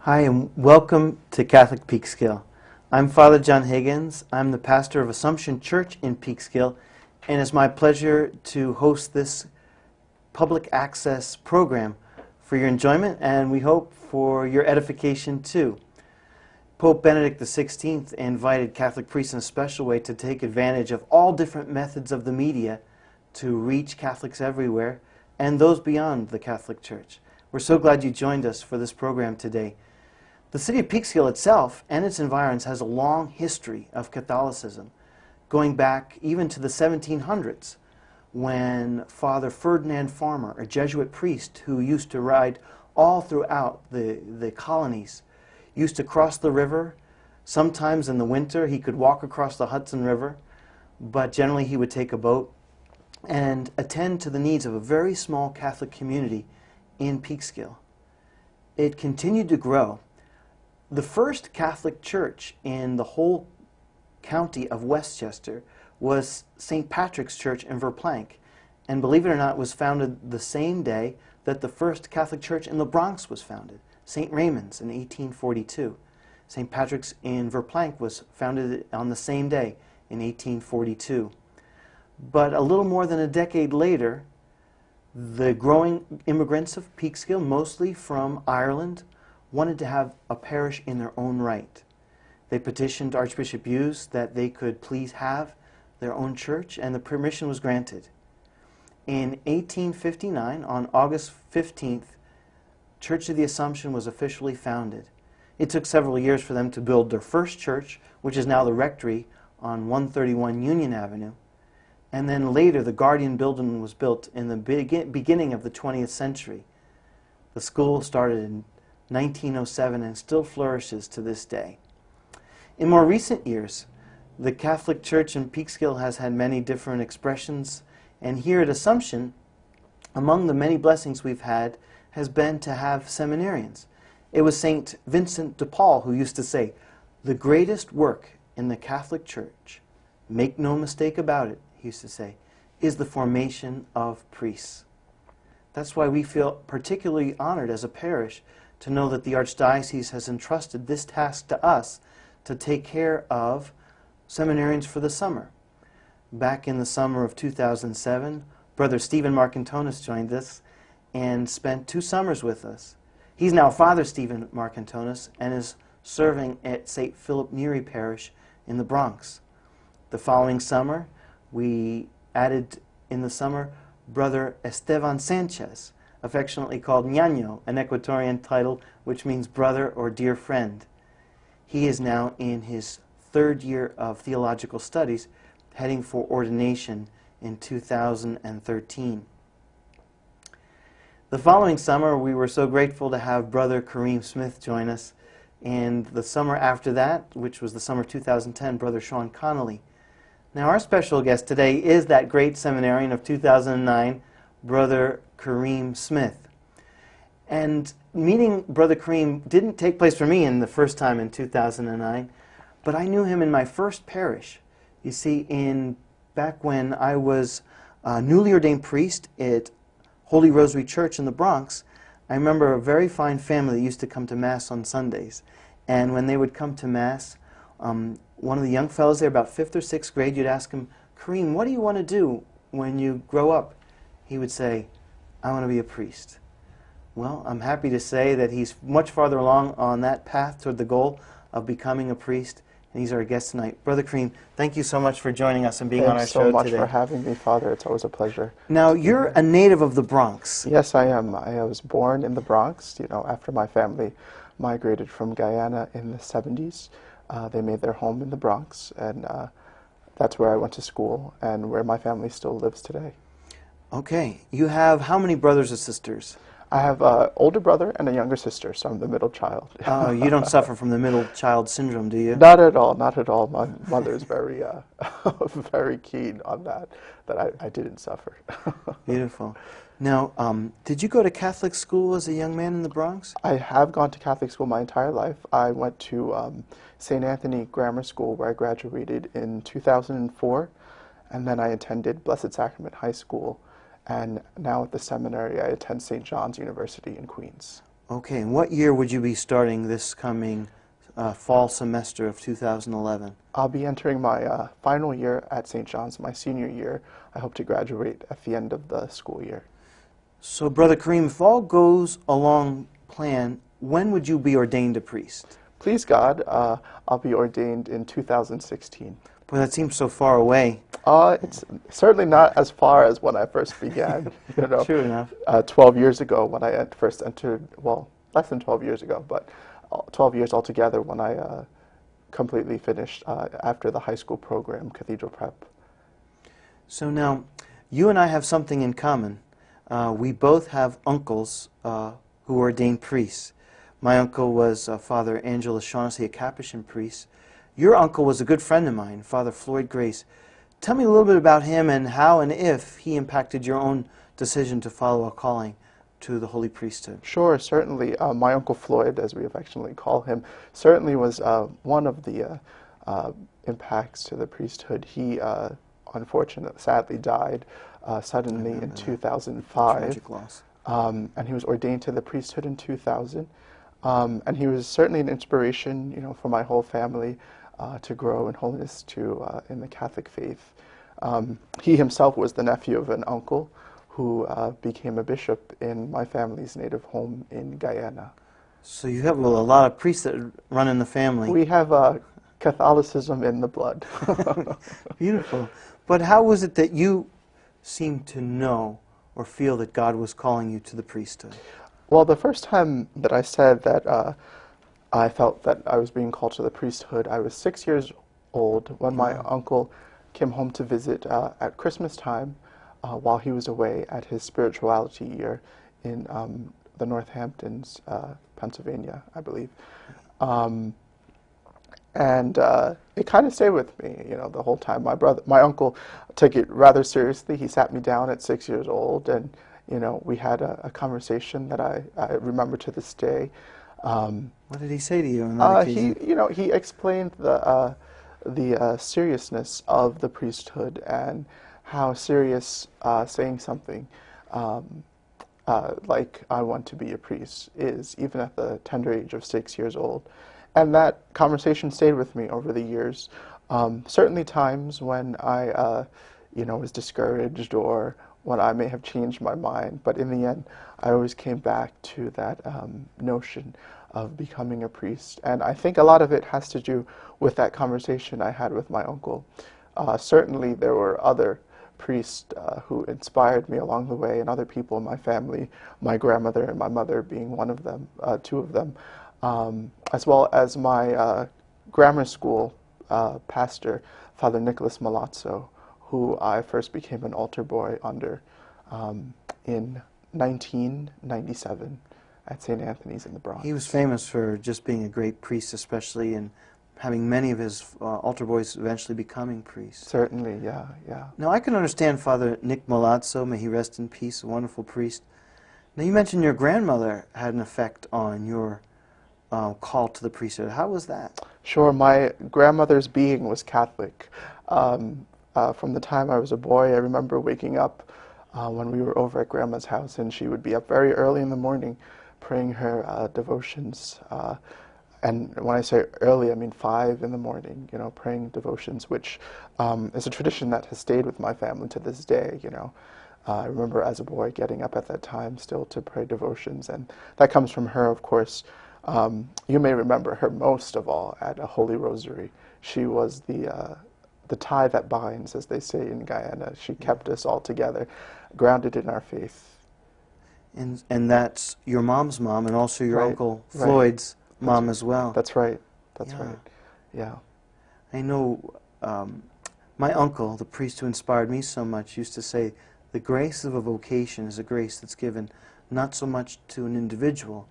Hi, and welcome to Catholic Peekskill. I'm Father John Higgins. I'm the pastor of Assumption Church in Peekskill, and it's my pleasure to host this public access program for your enjoyment, and we hope for your edification too. Pope Benedict XVI invited Catholic priests in a special way to take advantage of all different methods of the media to reach Catholics everywhere and those beyond the Catholic Church. We're so glad you joined us for this program today. The city of Peekskill itself and its environs has a long history of Catholicism, going back even to the 1700s, when Father Ferdinand Farmer, a Jesuit priest who used to ride all throughout the colonies, used to cross the river. Sometimes in the winter he could walk across the Hudson River, but generally he would take a boat and attend to the needs of a very small Catholic community in Peekskill. It continued to grow. The first Catholic church in the whole county of Westchester was St. Patrick's Church in Verplanck, and believe it or not, was founded the same day that the first Catholic church in the Bronx was founded, St. Raymond's in 1842. St. Patrick's in Verplanck was founded on the same day in 1842. But a little more than a decade later, the growing immigrants of Peekskill, mostly from Ireland, wanted to have a parish in their own right. They petitioned Archbishop Hughes that they could please have their own church, and the permission was granted. In 1859, on August 15th, Church of the Assumption was officially founded. It took several years for them to build their first church, which is now the rectory on 131 Union Avenue. And then later, the Guardian building was built in the beginning of the 20th century. The school started in 1907 and still flourishes to this day. In more recent years, the Catholic Church in Peekskill has had many different expressions, and here at Assumption, among the many blessings we've had has been to have seminarians. It was St. Vincent de Paul who used to say, "The greatest work in the Catholic Church, make no mistake about it," he used to say, "is the formation of priests." That's why we feel particularly honored as a parish to know that the Archdiocese has entrusted this task to us to take care of seminarians for the summer. Back in the summer of 2007, Brother Stephen Marcantonis joined us and spent 2 summers with us. He's now Father Stephen Marcantonis and is serving at St. Philip Neri Parish in the Bronx. The following summer, we added in the summer Brother Esteban Sanchez, affectionately called Ñaño, an Ecuadorian title which means brother or dear friend. He is now in his 3rd year of theological studies, heading for ordination in 2013. The following summer, we were so grateful to have Brother Kareem Smith join us, and the summer after that, which was the summer of 2010, Brother Sean Connolly. Now, our special guest today is that great seminarian of 2009, Brother Kareem Smith. And meeting Brother Kareem didn't take place for me in the first time in 2009, but I knew him in my first parish. You see, back when I was a newly ordained priest at Holy Rosary Church in the Bronx, I remember a very fine family that used to come to Mass on Sundays. And when they would come to Mass, one of the young fellows there, about 5th or 6th grade, you'd ask him, "Kareem, what do you want to do when you grow up?" He would say, "I want to be a priest." Well, I'm happy to say that he's much farther along on that path toward the goal of becoming a priest, and he's our guest tonight. Brother Kareem, thank you so much for joining us and being on our show today. Thanks so much for having me, Father. It's always a pleasure. Now, you're a native of the Bronx. Yes, I am. I was born in the Bronx, after my family migrated from Guyana in the 70s. They made their home in the Bronx, and that's where I went to school and where my family still lives today. Okay. You have how many brothers or sisters? I have an older brother and a younger sister, so I'm the middle child. Oh, you don't suffer from the middle child syndrome, do you? Not at all, not at all. My mother is very, very keen on that I didn't suffer. Beautiful. Now, did you go to Catholic school as a young man in the Bronx? I have gone to Catholic school my entire life. I went to St. Anthony Grammar School, where I graduated in 2004, and then I attended Blessed Sacrament High School, and now at the seminary I attend St. John's University in Queens. Okay, and what year would you be starting this coming fall semester of 2011? I'll be entering my final year at St. John's, my senior year. I hope to graduate at the end of the school year. So, Brother Kareem, if all goes along plan, when would you be ordained a priest? Please God, I'll be ordained in 2016. Boy, that seems so far away. It's certainly not as far as when I first began. True enough. 12 years ago when I first entered, well, less than 12 years ago, but 12 years altogether when I completely finished after the high school program, Cathedral Prep. So now, you and I have something in common. We both have uncles who were ordained priests. My uncle was Father Angelo Shaughnessy, a Capuchin priest. Your uncle was a good friend of mine, Father Floyd Grace. Tell me a little bit about him and how and if he impacted your own decision to follow a calling to the holy priesthood. Sure, certainly. My Uncle Floyd, as we affectionately call him, certainly was one of the impacts to the priesthood. He unfortunately, sadly died suddenly in 2005. Tragic loss. And he was ordained to the priesthood in 2000. And he was certainly an inspiration, for my whole family to grow in holiness in the Catholic faith. He himself was the nephew of an uncle who became a bishop in my family's native home in Guyana. So you have a lot of priests that run in the family. We have Catholicism in the blood. Beautiful. But how was it that you seemed to know or feel that God was calling you to the priesthood? Well, the first time that I said that I felt that I was being called to the priesthood, I was 6 years old when my uncle came home to visit at Christmas time while he was away at his spirituality year in the Northamptons, Pennsylvania, I believe. And it kind of stayed with me, the whole time. My uncle took it rather seriously. He sat me down at 6 years old, and we had a conversation that I remember to this day. What did he say to you on that occasion? He explained the seriousness of the priesthood and how serious saying something like "I want to be a priest" is, even at the tender age of 6 years old. And that conversation stayed with me over the years. Certainly times when I, was discouraged or when I may have changed my mind, but in the end, I always came back to that notion of becoming a priest. And I think a lot of it has to do with that conversation I had with my uncle. Certainly there were other priests who inspired me along the way, and other people in my family, my grandmother and my mother being one of them, two of them, as well as my grammar school pastor, Father Nicholas Malazzo, who I first became an altar boy under in 1997 at St. Anthony's in the Bronx. He was famous for just being a great priest, especially, and having many of his altar boys eventually becoming priests. Certainly, yeah. Now, I can understand Father Nick Malazzo, may he rest in peace, a wonderful priest. Now, you mentioned your grandmother had an effect on your call to the priesthood. How was that? Sure, my grandmother's being was Catholic. From the time I was a boy, I remember waking up when we were over at Grandma's house, and she would be up very early in the morning praying her devotions. And when I say early, I mean 5 in the morning, praying devotions, which is a tradition that has stayed with my family to this day, I remember as a boy getting up at that time still to pray devotions, and that comes from her, of course. You may remember her most of all at a Holy Rosary. She was the tie that binds, as they say in Guyana. She kept us all together, grounded in our faith. And that's your mom's mom, and also your Right, Uncle right. Floyd's mom as well. That's right. That's right. Yeah. I know my uncle, the priest who inspired me so much, used to say, the grace of a vocation is a grace that's given not so much to an individual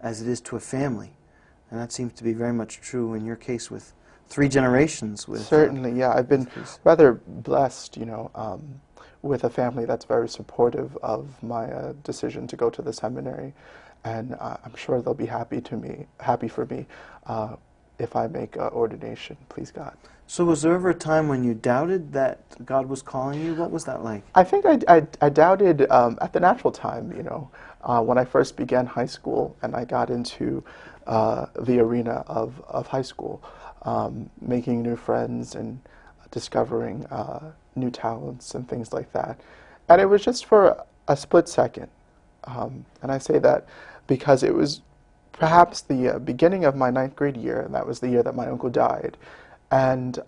as it is to a family. And that seems to be very much true in your case with 3 generations. With Certainly, yeah. I've been rather blessed, with a family that's very supportive of my decision to go to the seminary. And I'm sure they'll be happy for me if I make ordination, please God. So was there ever a time when you doubted that God was calling you? What was that like? I think I doubted at the natural time, when I first began high school and I got into the arena of high school, making new friends and discovering new talents and things like that. And it was just for a split second. And I say that because it was perhaps the beginning of my ninth grade year, and that was the year that my uncle died. And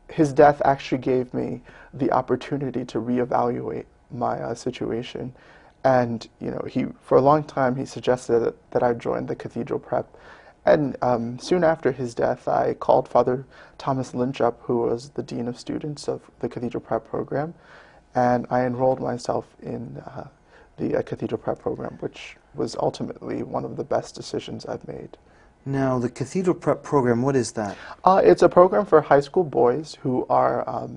his death actually gave me the opportunity to reevaluate my situation. And he, for a long time, he suggested that I join the Cathedral Prep. And soon after his death, I called Father Thomas Lynch up, who was the Dean of Students of the Cathedral Prep program, and I enrolled myself in the Cathedral Prep program, which was ultimately one of the best decisions I've made. Now, the Cathedral Prep program, what is that? It's a program for high school boys who are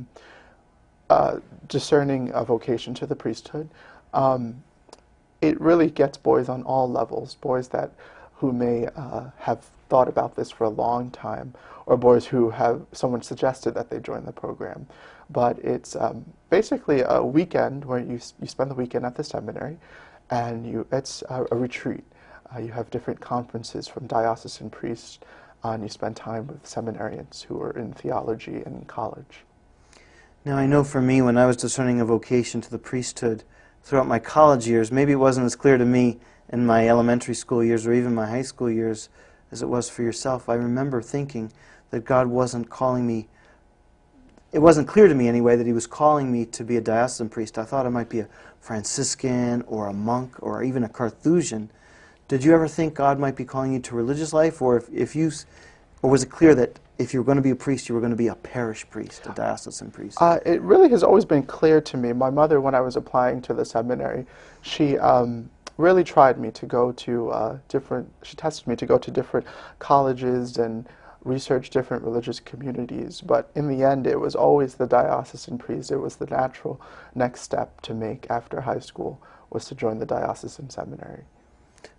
discerning a vocation to the priesthood. It really gets boys on all levels, boys who may have thought about this for a long time, or boys who have someone suggested that they join the program. But it's basically a weekend where you spend the weekend at the seminary, and it's a retreat. You have different conferences from diocesan priests, and you spend time with seminarians who are in theology and in college. Now, I know for me, when I was discerning a vocation to the priesthood throughout my college years, maybe it wasn't as clear to me in my elementary school years or even my high school years as it was for yourself. I remember thinking that God wasn't calling me. It wasn't clear to me anyway that he was calling me to be a diocesan priest. I thought I might be a Franciscan or a monk or even a Carthusian. Did you ever think God might be calling you to religious life, or or was it clear that if you were going to be a priest, you were going to be a parish priest, a diocesan priest? It really has always been clear to me. My mother, when I was applying to the seminary, she really tried me to go to she tested me to go to different colleges and research different religious communities. But in the end, it was always the diocesan priest. It was the natural next step to make after high school, was to join the diocesan seminary.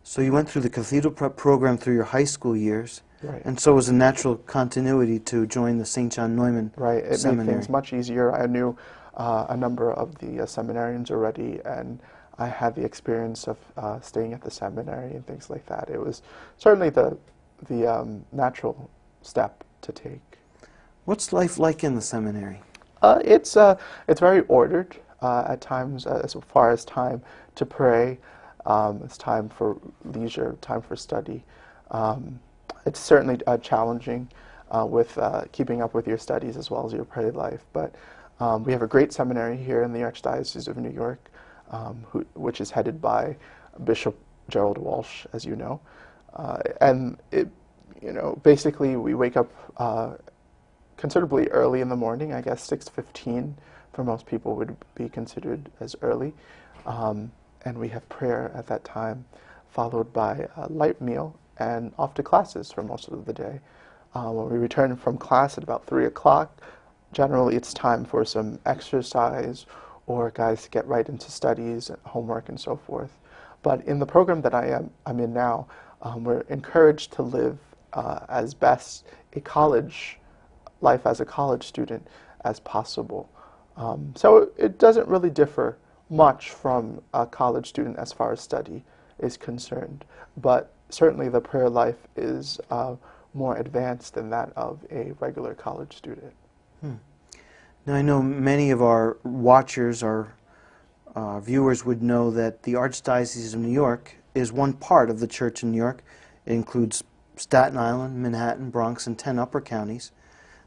So you went through the Cathedral Prep program through your high school years, Right. and so it was a natural continuity to join the St. John Neumann Right. It Seminary. made things much easier. I knew a number of the seminarians already, and I had the experience of staying at the seminary and things like that. It was certainly the natural step to take. What's life like in the seminary? It's very ordered at times, as far as time to pray. It's time for leisure, time for study. It's certainly challenging with keeping up with your studies as well as your prayer life. But we have a great seminary here in the Archdiocese of New York, which is headed by Bishop Gerald Walsh, as you know. And basically we wake up considerably early in the morning. I guess 6:15 for most people would be considered as early. And we have prayer at that time, followed by a light meal and off to classes for most of the day. When we return from class at about 3 o'clock, generally it's time for some exercise or guys to get right into studies, homework, and so forth. But in the program that I'm in now, we're encouraged to live as best a college life as a college student as possible. So it doesn't really differ much from a college student as far as study is concerned, but certainly the prayer life is more advanced than that of a regular college student. Now, I know many of our watchers, our viewers would know that the Archdiocese of New York is one part of the Church in New York. It includes Staten Island, Manhattan, Bronx, and 10 upper counties.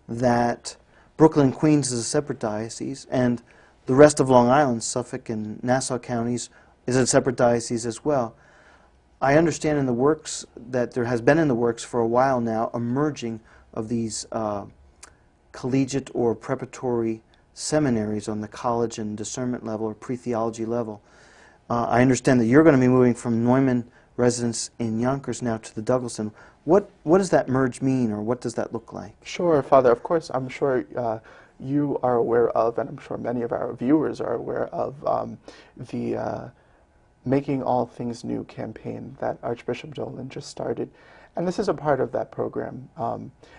That Brooklyn, Queens is a separate diocese, and the rest of Long Island, Suffolk and Nassau counties, is a separate diocese as well. I understand in the works that there has been in the works for a while now a merging of these collegiate or preparatory seminaries on the college and discernment level or pre-theology level. I understand that you're going to be moving from Neumann residence in Yonkers now to the Douglaston. What does that merge mean, or what does that look like? Sure, Father. Of course, I'm sure you are aware of, and I'm sure many of our viewers are aware of, the Making All Things New campaign that Archbishop Dolan just started. And this is a part of that program.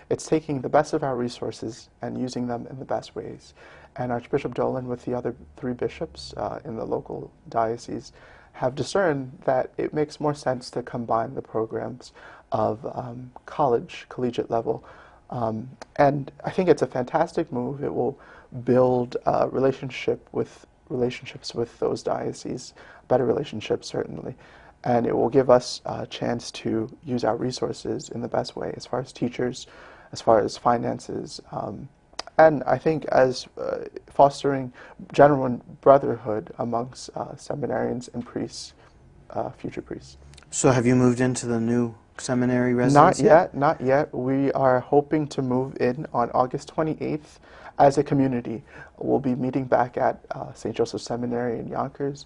It's taking the best of our resources and using them in the best ways. And Archbishop Dolan, with the other 3 bishops in the local diocese, have discerned that it makes more sense to combine the programs of collegiate level. And I think it's a fantastic move. It will build relationships with those dioceses, better relationships certainly, and it will give us a chance to use our resources in the best way as far as teachers, as far as finances, and I think as fostering genuine brotherhood amongst seminarians and priests, future priests. So have you moved into the new seminary Not residence yet? yet, not yet. We are hoping to move in on August 28th as a community. We'll be meeting back at St. Joseph Seminary in Yonkers,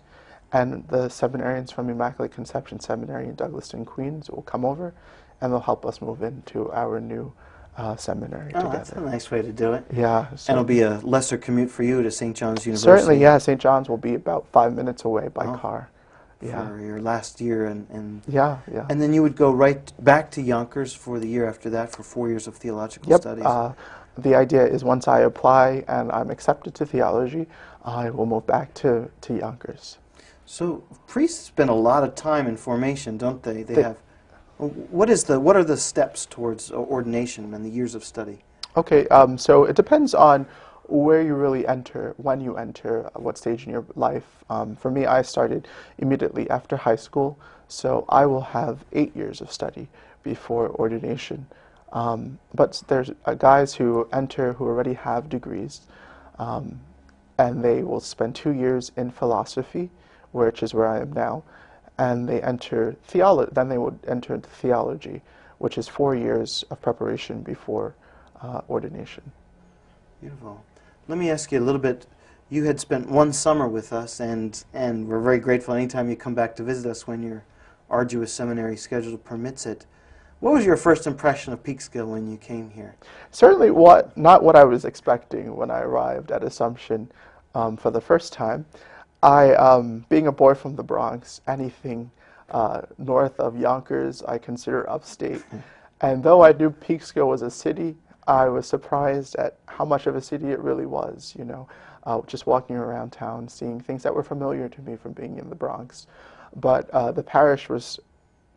and the seminarians from Immaculate Conception Seminary in Douglaston, Queens will come over, and they'll help us move into our new seminary Oh, together. that's a nice way to do it. Yeah. And it'll be a lesser commute for you to St. John's University. Certainly, yeah. St. John's will be about 5 minutes away by car. Yeah. For your last year, and Yeah. and then you would go right back to Yonkers for the year after that for 4 years of theological Yep. studies. The idea is once I apply and I'm accepted to theology, I will move back to Yonkers. So priests spend a lot of time in formation, don't they? They have. What are the steps towards ordination and the years of study? Okay, so it depends on where you really enter, when you enter, what stage in your life. For me, I started immediately after high school, so I will have 8 years of study before ordination. But there's guys who enter who already have degrees, and they will spend 2 years in philosophy, which is where I am now, and they enter theology. Then they would enter into theology, which is 4 years of preparation before ordination. Beautiful. Let me ask you a little bit. You had spent one summer with us, and we're very grateful anytime you come back to visit us when your arduous seminary schedule permits it. What was your first impression of Peekskill when you came here? Certainly not what I was expecting when I arrived at Assumption for the first time. Being a boy from the Bronx, anything north of Yonkers I consider upstate. And though I knew Peekskill was a city, I was surprised at how much of a city it really was, just walking around town, seeing things that were familiar to me from being in the Bronx. But the parish was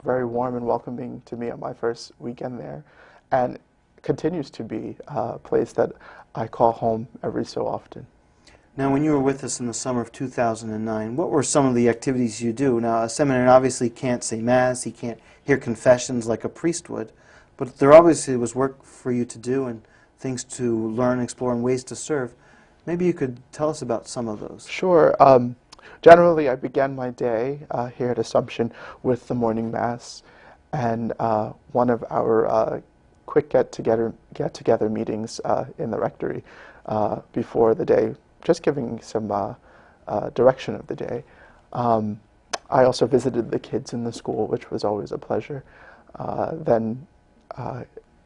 very warm and welcoming to me on my first weekend there, and continues to be a place that I call home every so often. Now, when you were with us in the summer of 2009, what were some of the activities you do? Now, a seminarian obviously can't say Mass, he can't hear confessions like a priest would, but there obviously was work for you to do and things to learn, explore, and ways to serve. Maybe you could tell us about some of those. Sure. Generally, I began my day here at Assumption with the morning Mass, and one of our quick get-together meetings in the rectory before the day, just giving some direction of the day. I also visited the kids in the school, which was always a pleasure. Then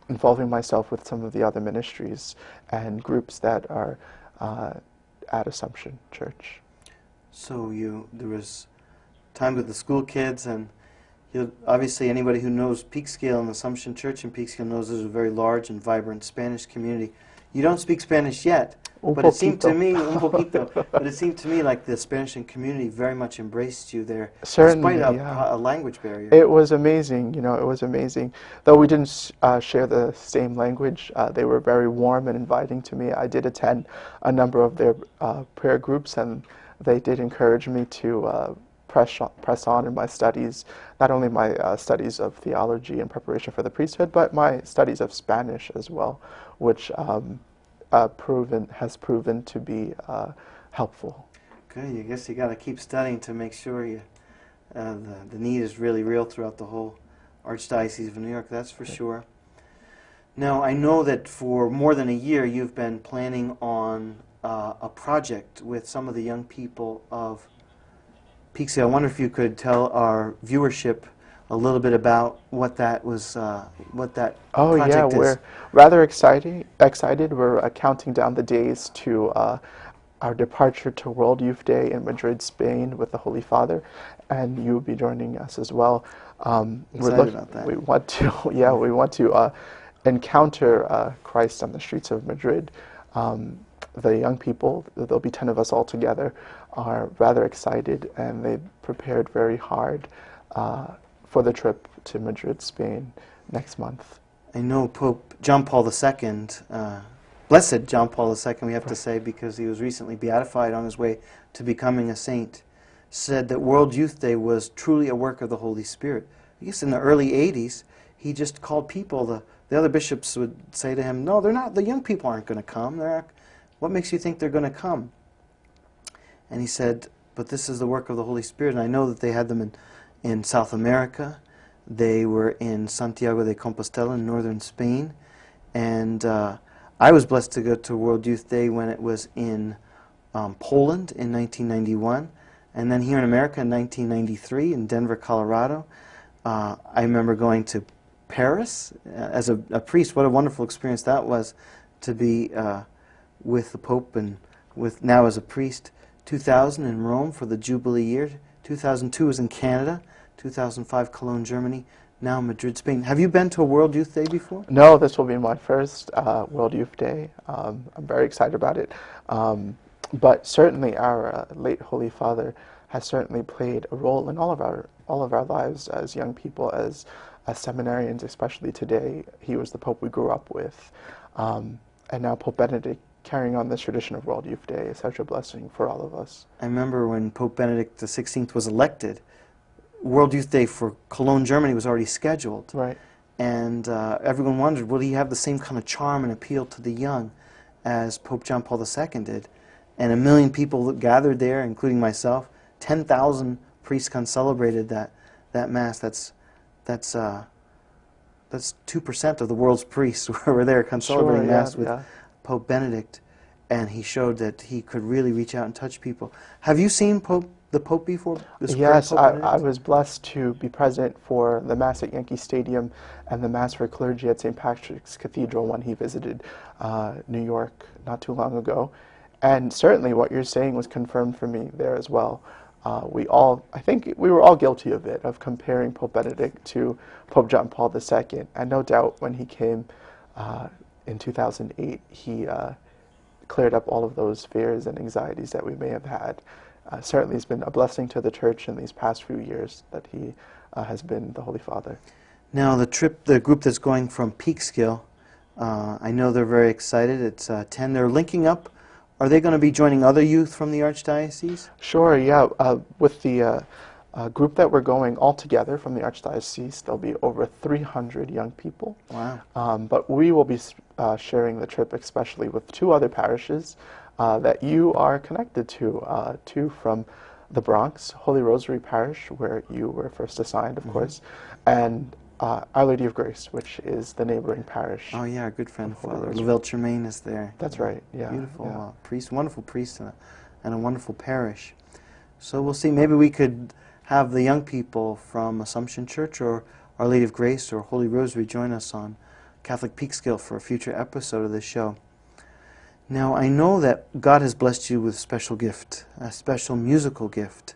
involving myself with some of the other ministries and groups that are at Assumption Church. So there was time with the school kids, and obviously anybody who knows Peekskill and Assumption Church in Peekskill knows there's a very large and vibrant Spanish community. You don't speak Spanish yet, but it seemed to me, un poquito, but it seemed to me like the Spanish community very much embraced you there, Certainly, despite yeah. a language barrier. It was amazing, it was amazing. Though we didn't share the same language, they were very warm and inviting to me. I did attend a number of their prayer groups, and they did encourage me to press on in my studies, not only my studies of theology and preparation for the priesthood, but my studies of Spanish as well, which has proven to be helpful. Good. I guess you got to keep studying to make sure the need is really real throughout the whole Archdiocese of New York. That's for sure. Now, I know that for more than a year you've been planning on a project with some of the young people of Peekskill. I wonder if you could tell our viewership a little bit about what that was, what that project is. We're rather excited. We're counting down the days to our departure to World Youth Day in Madrid, Spain, with the Holy Father, and you will be joining us as well. Excited about that. We want to, yeah, we want to encounter Christ on the streets of Madrid. The young people, there'll be 10 of us all together, are rather excited, and they prepared very hard for the trip to Madrid, Spain, next month. I know Pope John Paul II, Blessed John Paul II, we have to say, because he was recently beatified on his way to becoming a saint, said that World Youth Day was truly a work of the Holy Spirit. I guess in the early 80s, he just called people. The other bishops would say to him, no, they're not. The young people aren't going to come. What makes you think they're going to come? And he said, but this is the work of the Holy Spirit. And I know that they had them in South America. They were in Santiago de Compostela in northern Spain. And I was blessed to go to World Youth Day when it was in Poland in 1991. And then here in America in 1993 in Denver, Colorado. I remember going to Paris as a priest. What a wonderful experience that was to be with the Pope and now as a priest. 2000 in Rome for the Jubilee year. 2002 was in Canada. 2005 Cologne, Germany. Now Madrid, Spain. Have you been to a World Youth Day before? No, this will be my first World Youth Day. I'm very excited about it. But certainly our late Holy Father has certainly played a role in all of our lives as young people, as seminarians, especially today. He was the Pope we grew up with. And now Pope Benedict carrying on this tradition of World Youth Day is such a blessing for all of us. I remember when Pope Benedict XVI was elected, World Youth Day for Cologne, Germany was already scheduled. Right. And everyone wondered, will he have the same kind of charm and appeal to the young as Pope John Paul II did? And 1 million people gathered there, including myself. 10,000 priests celebrated that Mass. That's 2% of the world's priests were there celebrating Mass with Pope Benedict. And he showed that he could really reach out and touch people. Have you seen the Pope before? Yes, I was blessed to be present for the Mass at Yankee Stadium and the Mass for clergy at St. Patrick's Cathedral when he visited New York not too long ago. And certainly what you're saying was confirmed for me there as well. I think we were all guilty of it, of comparing Pope Benedict to Pope John Paul II. And no doubt when he came in 2008, he cleared up all of those fears and anxieties that we may have had. Certainly it's been a blessing to the Church in these past few years that he has been the Holy Father. Now the group that's going from Peekskill, I know they're very excited. It's 10. They're linking up. Are they going to be joining other youth from the Archdiocese? Sure, yeah. With the group that we're going all together from the Archdiocese, there'll be over 300 young people. Wow. But we will be sharing the trip especially with 2 other parishes that you are connected to, 2 from the Bronx, Holy Rosary Parish, where you were first assigned, of course, and Our Lady of Grace, which is the neighboring parish. Oh yeah, our good friend Father Lavelle Tremaine is there. That's right, yeah. Beautiful priest, wonderful priest and a wonderful parish. So we'll see, maybe we could have the young people from Assumption Church or Our Lady of Grace or Holy Rosary join us on Catholic Peekskill for a future episode of this show. Now I know that God has blessed you with a special gift, a special musical gift.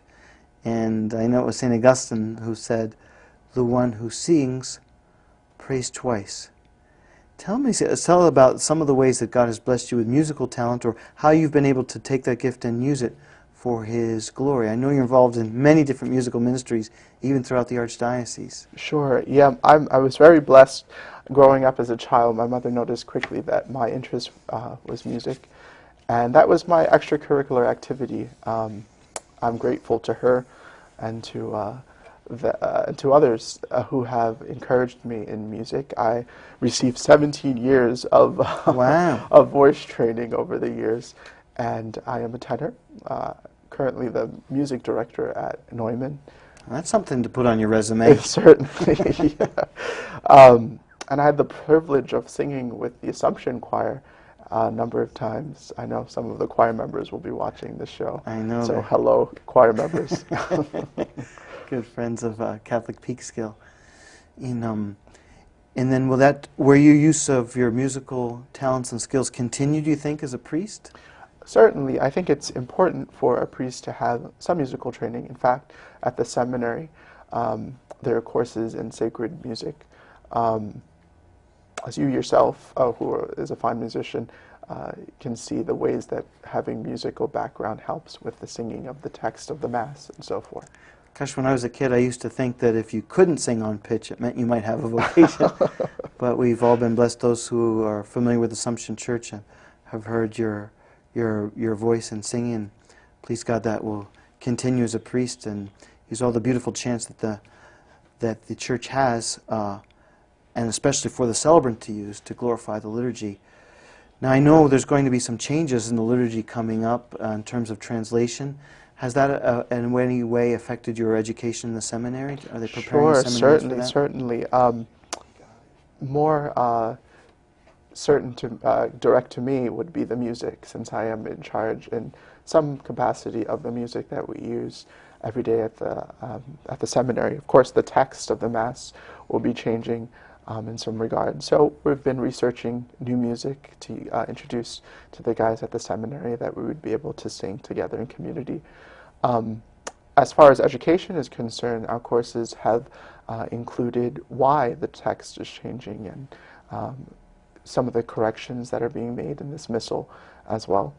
And I know it was St. Augustine who said, the one who sings, prays twice. Tell about some of the ways that God has blessed you with musical talent, or how you've been able to take that gift and use it for His glory. I know you're involved in many different musical ministries, even throughout the Archdiocese. Sure, yeah. I was very blessed growing up as a child. My mother noticed quickly that my interest was music, and that was my extracurricular activity. I'm grateful to her and to others who have encouraged me in music. I received 17 years of, wow. of voice training over the years, and I am a tenor, currently the music director at Neumann. That's something to put on your resume. Certainly, yeah. And I had the privilege of singing with the Assumption Choir a number of times. I know some of the choir members will be watching this show. I know. So hello, choir members. Good friends of Catholic Peekskill. And then will your use of your musical talents and skills continue, do you think, as a priest? Certainly, I think it's important for a priest to have some musical training. In fact, at the seminary, there are courses in sacred music. As you yourself, is a fine musician, can see the ways that having musical background helps with the singing of the text of the Mass and so forth. Gosh, when I was a kid, I used to think that if you couldn't sing on pitch, it meant you might have a vocation. But we've all been blessed. Those who are familiar with Assumption Church and have heard your voice in singing. And please God, that will continue as a priest and use all the beautiful chants that the church has, and especially for the celebrant to use to glorify the liturgy. Now, I know there's going to be some changes in the liturgy coming up in terms of translation. Has that in any way affected your education in the seminary? Are they preparing the seminaries for that? Certainly. More certain to direct to me would be the music, since I am in charge in some capacity of the music that we use every day at the seminary. Of course, the text of the Mass will be changing in some regard. So we've been researching new music to introduce to the guys at the seminary that we would be able to sing together in community. As far as education is concerned, our courses have included why the text is changing and some of the corrections that are being made in this missal as well.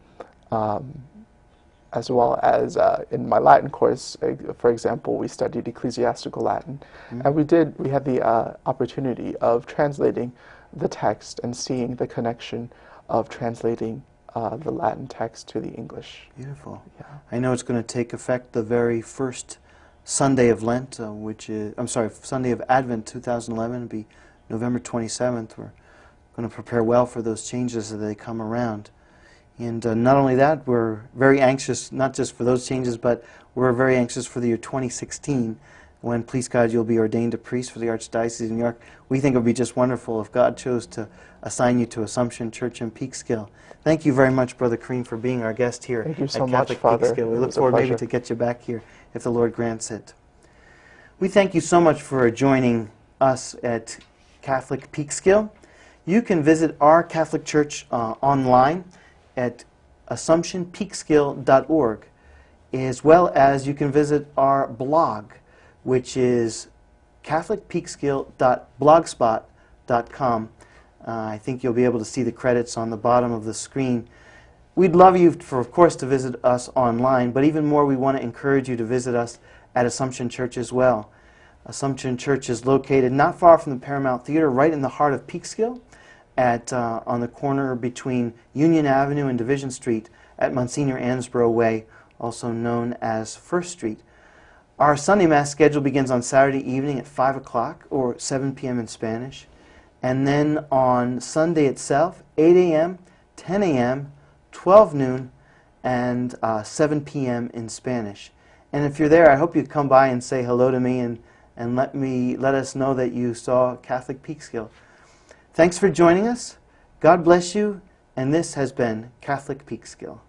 As well as in my Latin course, for example, we studied ecclesiastical Latin, and we had the opportunity of translating the text and seeing the connection of translating the Latin text to the English. Beautiful. Yeah. I know it's going to take effect the very first Sunday of Lent, Sunday of Advent 2011, be November 27th. We're going to prepare well for those changes as they come around. And not only that, we're very anxious, not just for those changes, but we're very anxious for the year 2016, when, please God, you'll be ordained a priest for the Archdiocese of New York. We think it would be just wonderful if God chose to assign you to Assumption Church in Peekskill. Thank you very much, Brother Kareem, for being our guest here Thank you so at much, Catholic Father. Peekskill. We It look was a forward maybe pleasure. to get you back here if the Lord grants it. We thank you so much for joining us at Catholic Peekskill. You can visit our Catholic Church online at AssumptionPeekskill.org, as well as you can visit our blog, which is CatholicPeekskill.blogspot.com. I think you'll be able to see the credits on the bottom of the screen. We'd love you, of course, to visit us online, but even more, we want to encourage you to visit us at Assumption Church as well. Assumption Church is located not far from the Paramount Theater, right in the heart of Peekskill, on the corner between Union Avenue and Division Street at Monsignor Ansbro Way, also known as First Street. Our Sunday Mass schedule begins on Saturday evening at 5 o'clock or 7 p.m. in Spanish. And then on Sunday itself, 8 a.m., 10 a.m., 12 noon, and 7 p.m. in Spanish. And if you're there, I hope you come by and say hello to me and let us know that you saw Catholic Peekskill. Thanks for joining us. God bless you. And this has been Catholic Peekskill.